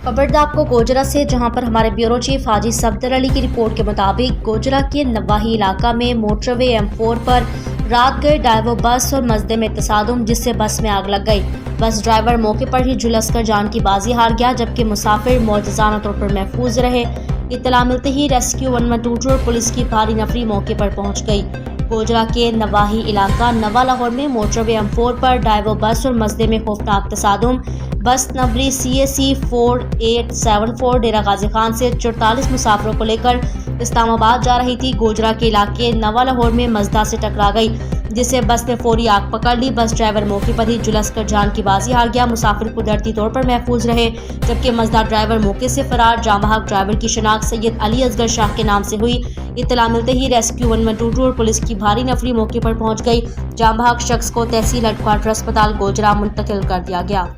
खबर आपको गोजरा से, जहां पर हमारे ब्यूरो चीफ हाजी सफदर अली की रिपोर्ट के मुताबिक गोजरा के नवाही इलाका में मोटरवे M4 पर रात गए ड्राइवर बस और मजदे में तसादुम, जिससे बस में आग लग गई। बस ड्राइवर मौके पर ही झुलसकर जान की बाजी हार गया, जबकि मुसाफिर मौजूदाना तौर पर महफूज रहे। इत्तला मिलते ही रेस्क्यू 112 और पुलिस की भारी नफरी मौके पर पहुंच गई। गोजरा के नवाही इलाका नवा लाहौर में मोटरवे M4 पर ड्राइवर बस और मजदे में खौफनाक तसादुम। बस नंबरी CAC 4874 डेरा गाजी खान से 44 मुसाफिरों को लेकर इस्लामाबाद जा रही थी। गोजरा के इलाके नवा लाहौर में मजदा से टकरा गई, जिससे बस ने फौरी आग पकड़ ली। बस ड्राइवर मौके पर ही झुलसकर जान की बाजी हार गया। मुसाफिर कुदरती तौर पर महफूज रहे, जबकि मजदा ड्राइवर मौके से फरार। जांबाहक ड्राइवर की शिनाख्त सैयद अली असगर शाह के नाम से हुई। इत्तला मिलते ही रेस्क्यू 112 और पुलिस की भारी नफरी मौके पर पहुंच गई। जांबाहक शख्स को तहसील हेडक्वार्टर अस्पताल गोजरा मुंतकिल कर दिया गया।